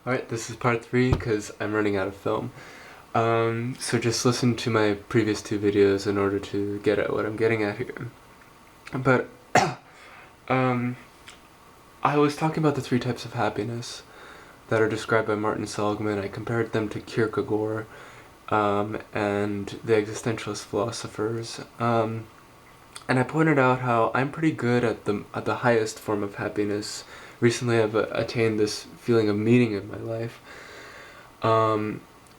Alright, this is part 3 because I'm running out of film. So just listen to my previous 2 videos in order to get at what I'm getting at here. But, I was talking about the 3 types of happiness that are described by Martin Seligman. I compared them to Kierkegaard, and the existentialist philosophers. And I pointed out how I'm pretty good at the highest form of happiness. Recently I've attained this feeling of meaning in my life.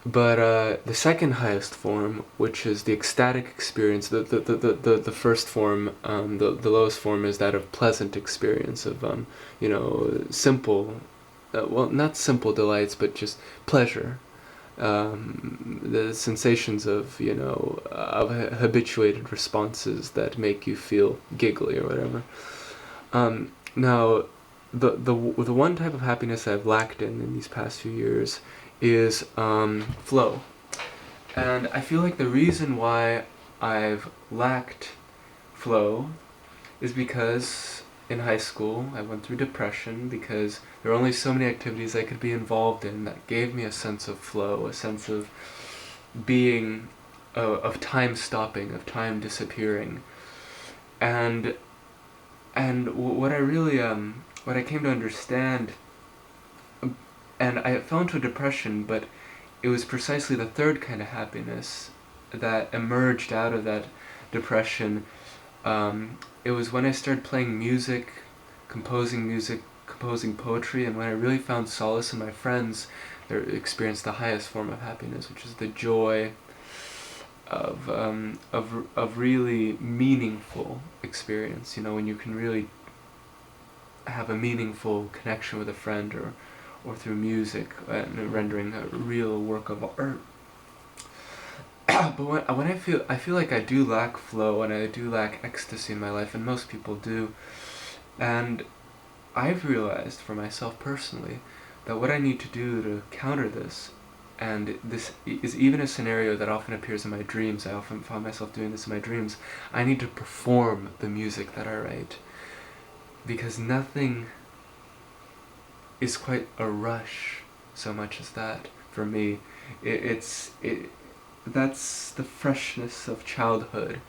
But the second highest form, which is the ecstatic experience, the first form, the lowest form is that of pleasant experience, of, simple, well, not simple delights, but just pleasure. The sensations of, of habituated responses that make you feel giggly or whatever. Now, the one type of happiness I've lacked in these past few years is flow. And I feel like the reason why I've lacked flow is because in high school I went through depression because there were only so many activities I could be involved in that gave me a sense of flow, a sense of being, of time stopping, of time disappearing. And what I really, what I came to understand, and I fell into a depression, but it was precisely the third kind of happiness that emerged out of that depression. It was when I started playing music, composing poetry, and when I really found solace in my friends that experienced the highest form of happiness, which is the joy of really meaningful experience. When you can really have a meaningful connection with a friend, or through music, and rendering a real work of art. But when I feel like I do lack flow and I do lack ecstasy in my life, and most people do. And I've realized for myself personally that what I need to do to counter this, and this is even a scenario that often appears in my dreams, I often find myself doing this in my dreams, I need to perform the music that I write. Because nothing is quite a rush so much as that for me. That's the freshness of childhood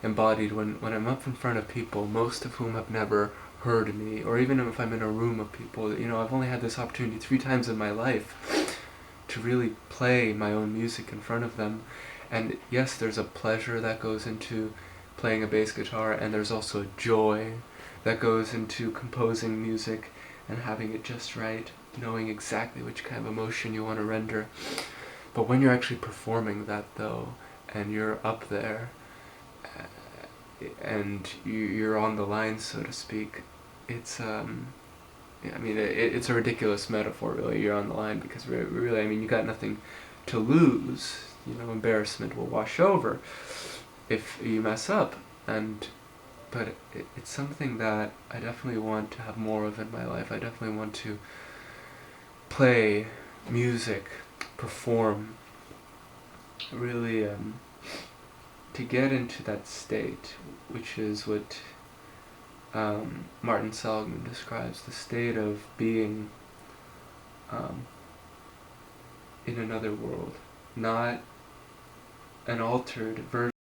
embodied when I'm up in front of people, most of whom have never heard me, or even if I'm in a room of people. I've only had this opportunity 3 times in my life to really play my own music in front of them. And yes, there's a pleasure that goes into playing a bass guitar, and there's also joy that goes into composing music and having it just right, knowing exactly which kind of emotion you want to render. But when you're actually performing that, though, and you're up there, and you're on the line, so to speak, it's it's a ridiculous metaphor, really. You're on the line because really, you got nothing to lose. Embarrassment will wash over if you mess up, but it's something that I definitely want to have more of in my life. I definitely want to play music, perform, really, to get into that state, which is what Martin Seligman describes, the state of being in another world, not an altered version